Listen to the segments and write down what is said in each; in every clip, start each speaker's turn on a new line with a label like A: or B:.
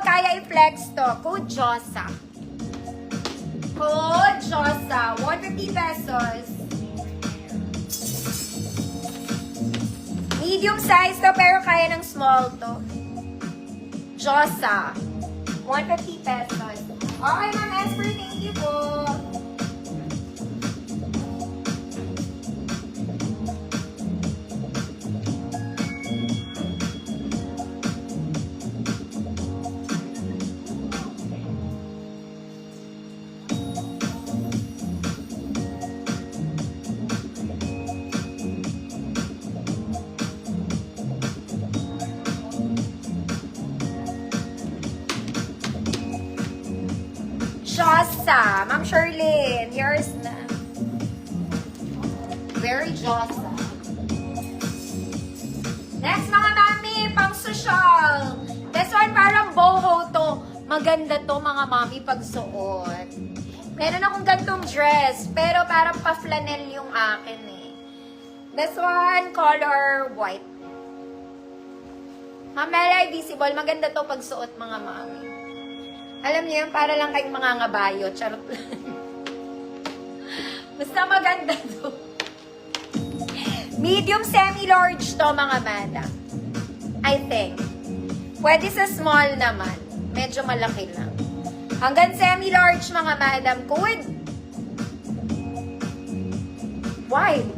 A: kaya i-flex to. Code JOSA. Code JOSA. 150 pesos. Medium size to, pero kaya ng small to. JOSA. 150 pesos. Okay, Ma'am Esper, thank you po. Josa. Ma'am Sherlyn, yours na. Very Josa. Next, mga mami, pang social. This one parang boho to. Maganda to, mga mami, pag suot. Meron akong gantong dress, pero parang pa-flanel yung akin eh. This one, color white. Mamela, visible. Maganda to pag suot, mga mami. Alam niyo yun, para lang kayong mga ngabayo. Charot lang. Basta maganda to. Medium semi-large to, mga madam. I think. Pwede sa small naman. Medyo malaki lang. Hanggang semi-large, mga madam. Code white.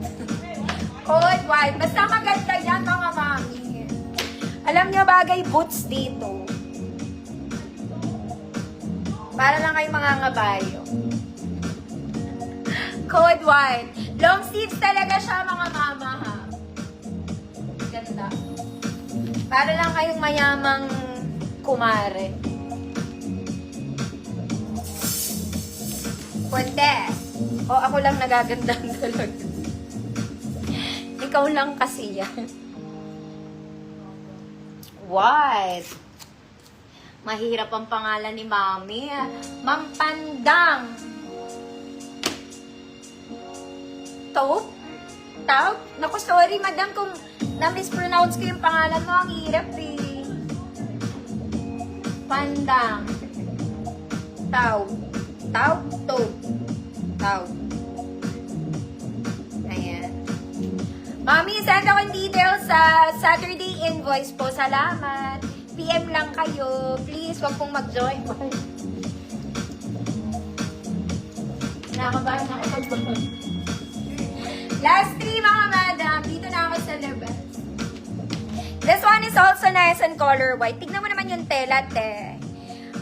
A: Code white. Basta maganda yan, mga mami. Alam niyo, bagay boots dito. Para lang kayong mga ngabayo. Code white. Long sleeves talaga siya, mga mama, ha? Ganda. Para lang kayong mayamang kumare. Punte. O, ako lang nagagandang talaga. Ikaw lang kasi yan. White. Mahirap ang pangalan ni Mami. Ma'am Pandang. Taupe? Taupe? Naku, sorry, madam, kung na-mispronounce ko yung pangalan mo. Ang hirap eh. Pandang. Taupe. Taupe? Taupe. Taupe. Ayan. Mami, send ako yung details sa Saturday invoice po. Salamat. PM lang kayo. Please, wag pong mag-join. Nakabahan ako mag-join. Last 3, mga madam. Dito na ako sa labas. This one is also nice and color white. Tignan mo naman yung tela, te.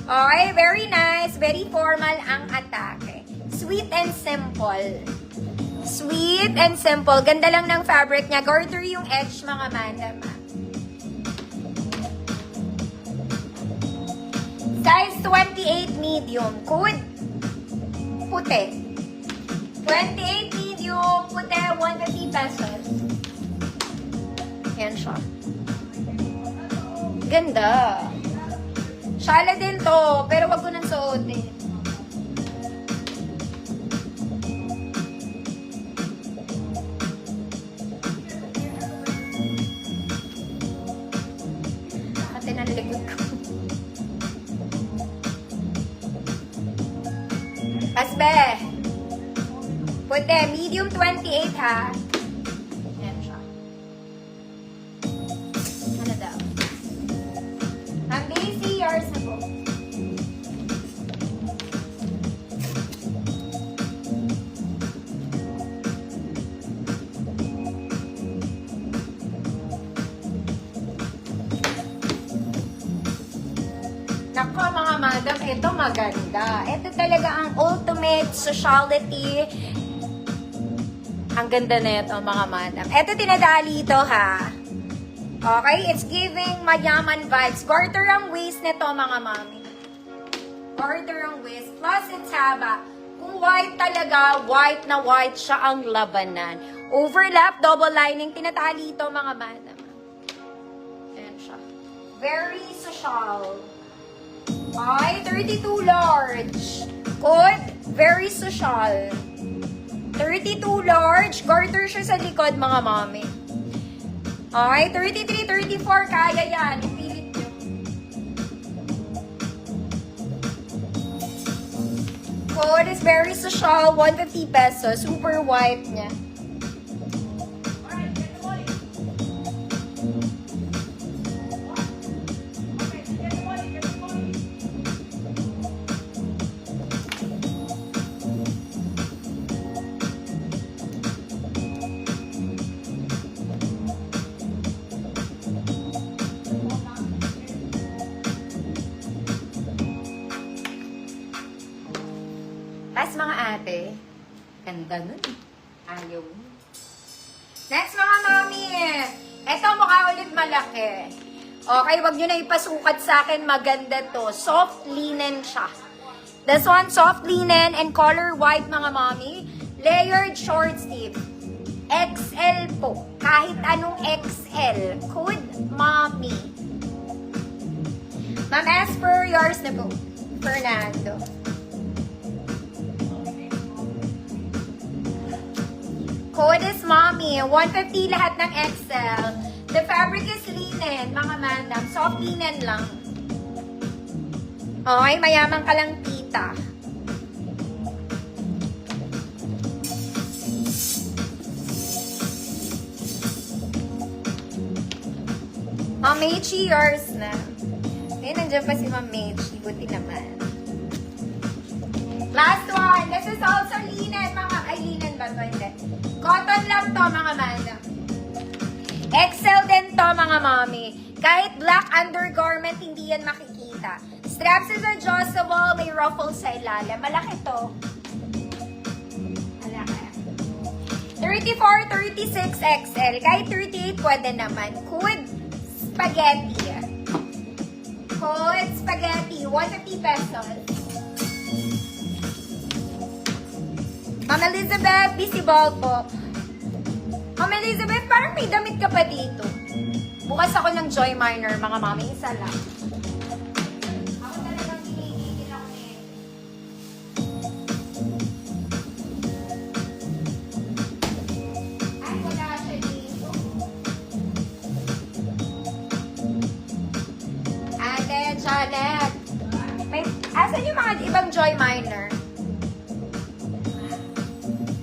A: Okay, very nice. Very formal ang atake. Sweet and simple. Sweet and simple. Ganda lang ng fabric niya. Garter yung edge, mga madam. Size 28 medium. Code puti. 28 medium, puti, 150 pesos. Yan siya. Ganda. Shala din to, pero wag ko nang suotin. Pati ng likod ko. Asbe. Puti, medium 28 ha. Yan siya. Ano daw? Ang Daisy, yours na po. Nako, mga madam, ito maganda. Ito talaga ang ultimate sociality. Ang ganda na ito, mga madam. Ito tinadali ito, ha. Okay? It's giving mayaman vibes. Garter ang waist nito, mga mami. Garter ang waist. Plus, it's haba. Kung white talaga, white na white siya ang labanan. Overlap, double lining. Tinatali ito, mga madam. Ayan siya. Very social. Ay, 32 large. Good. Very social. 32 large. Garter siya sa likod, mga mami. Ay, 33, 34. Kaya yan. Ipilit nyo. Code is very social, 150 pesos. Super white niya. Tapos mga ate, ganda nun. Ayaw. Next mga mami, eto mukha ulit malaki. Okay, wag nyo na ipasukat sa akin, maganda to. Soft linen siya. This one, soft linen and color white mga mami. Layered short sleeve. XL po. Kahit anong XL. Code mommy. Ma'am, as per yours na po. Fernando. Code is mommy. 150 lahat ng XL. The fabric is linen, mga madam. Soft linen lang. Okay, mayaman ka lang, tita. Ma'am Mechi, yours na. Eh, nandiyan pa si Ma'am Mechi. Buti naman. Last one. This is also linen, mga... Ay, linen ba ito? Hindi. Cotton lang to, mga madam. XL din to, mga mami. Kahit black undergarment, hindi yan makikita. Straps is adjustable, may ruffles sa ilalim. Malaki to. Malaki. 34, 36 XL. Kahit 38, pwede naman. Code spaghetti. Code spaghetti. 150 pesos. Ma'am Elizabeth, visible po. Ma'am Elizabeth, parang may damit ka pa dito. Bukas ako ng Joy Minor, mga mami. Isa lang. Ako talagang hinihigil ako eh. Ay, wala siya dito. Ate, Janet. Asan yung mga ibang Joy Minor?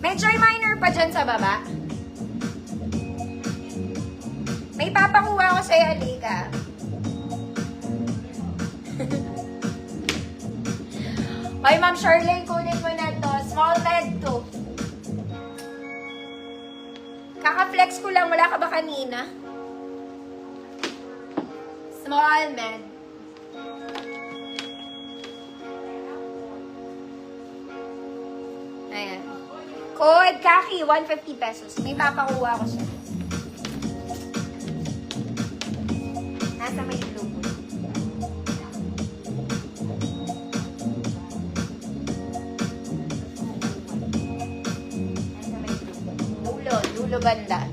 A: May Joy Minor pa dyan sa baba. May papakuha ko sa'yo, Alika. Hoy, Ma'am Charlene, kunin mo na to. Small med to. Kaka-flex ko lang. Wala ka ba kanina? Small med. Ayan. Code Kaki, 150 pesos. May papakuha ko siya. Nasa may blue. Nasa may blue. Dulo banda.